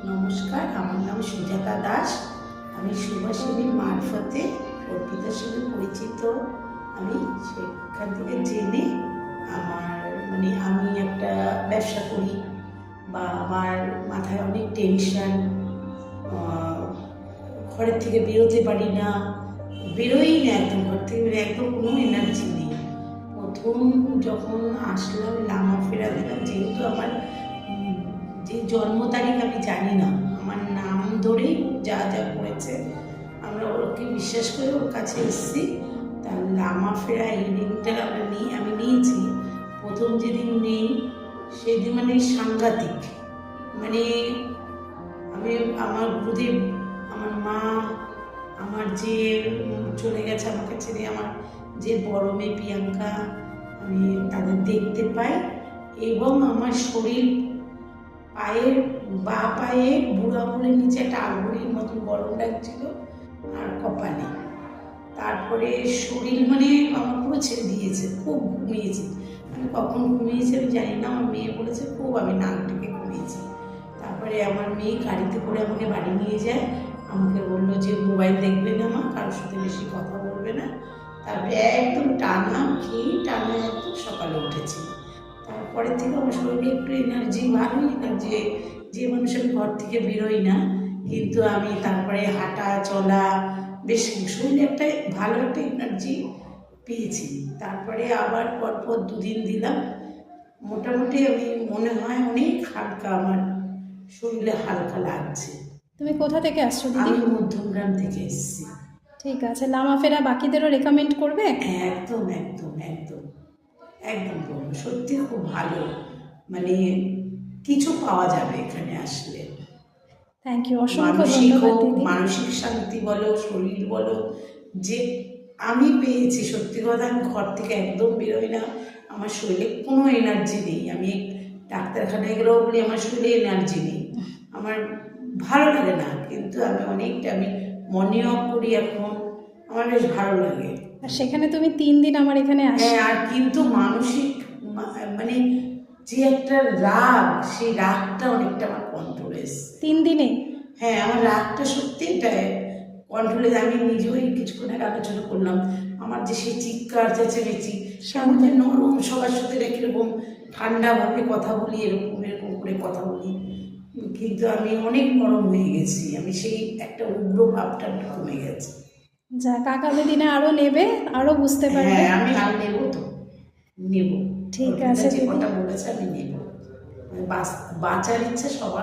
নমস্কার, আমার নাম সুজাতা দাস। আমি সুভাষিনীর মারফতে অর্পিতার সঙ্গে পরিচিত। আমি সেখান থেকে জেনে আমি একটা ব্যবসা করি বা আমার মাথায় অনেক টেনশন, ঘরের থেকে বেরোতে পারি না, বেরোই না একদম, ঘর থেকে একদম কোনো এনার্জি নেই। প্রথম যখন আসলাম লামা ফেরা দিলাম, যেহেতু আমার যে জন্ম তারিখ আমি জানি না, আমার নাম ধরেই যা যা করেছে আমরা ওকে বিশ্বাস করে ওর কাছে এসেছি। তার লামা ফেরা এই দিনটা আমি নিয়েছি। প্রথম যেদিন নেই সেদিন সাংঘাতিক, আমি আমার গুরুদেব, আমার মা, আমার যে চলে গেছে আমাকে ছেড়ে, আমার যে বড় মেয়ে প্রিয়াঙ্কা, আমি তাদের দেখতে পাই এবং আমার শরীর পায়ের বা পায়ে বুড়ো আঙুলের নিচে একটা আঙুলের মতন গরম লাগছিল আর কপালে। তারপরে শরীর আমার পুরো ছেড়ে দিয়েছে, খুব ঘুমিয়েছি। আমি কখন ঘুমিয়েছি আমি জানি না, আমার মেয়ে বলেছে খুব আমি নাক ডেকে ঘুমিয়েছি। তারপরে আমার মেয়ে গাড়িতে করে আমাকে বাড়ি নিয়ে যায়, আমাকে বললো যে মোবাইল দেখবে না মা, কারোর সাথে বেশি কথা বলবে না। তারপরে একদম টানা একদম সকালে উঠেছি। তারপরে থেকে আমার শরীরে একটু এনার্জি, ভালোই এনার্জি। যে মানুষ আমি ঘর থেকে বেরোই না, কিন্তু আমি তারপরে হাঁটা চলা বেশ শরীরে একটা ভালো একটা এনার্জি পেয়েছি। তারপরে আবার পরপর 2 দিন দিলাম, মোটামুটি আমি মনে হয় অনেক হালকা, আমার শরীরে হালকা লাগছে। তুমি কোথা থেকে আসছো দিদি? আমি মধ্যমগ্রাম থেকে এসেছি। ঠিক আছে, লামা ফেরা বাকিদেরও রেকমেন্ড করবে? একদম একদম একদম একদম বলবো, সত্যি খুব ভালো, কিছু পাওয়া যাবে এখানে আসলে। থ্যাংক ইউ, অসংখ্য ধন্যবাদ দিদি। মানসিক শান্তি বলো, শরীর বলো, যে আমি পেয়েছি। সত্যি কথা, আমি ঘর থেকে একদম বেরোই না, আমার শরীরে কোনো এনার্জি নেই। আমি ডাক্তারখানায় গেলেও বলি আমার শরীরে এনার্জি নেই, আমার ভালো লাগে না, কিন্তু আমি মর্নিং ওয়াক করি এখন, আমার বেশ ভালো লাগে। আর সেখানে তুমি 3 দিন আমার এখানে আসো। হ্যাঁ, আর কিন্তু মানসিক যে একটা রাগ, সেই রাগটা অনেকটা আমার কন্ট্রোলে এসছে 3 দিনে। হ্যাঁ, আমার রাগটা সত্যিটাই কন্ট্রোলে। আমি নিজেই কিছুক্ষণ আগে আলোচনা করলাম, আমার যে সেই চিৎকার চেঁচেমেচি, সেমন নরম সবার সাথে কিরকম ঠান্ডাভাবে কথা বলি, এরকম করে কথা বলি, কিন্তু আমি অনেক নরম হয়ে গেছি। আমি সেই একটা উগ্র ভাবটা কমে গেছে। যাক, আগামী দিনে আরো নেবে, আরো বুঝতে পারবে। হ্যাঁ, আমি আর নেব তো, নেব। ঠিক আছে, যে কথা বলেছে আমি নেব। বাঁচার ইচ্ছে সবার।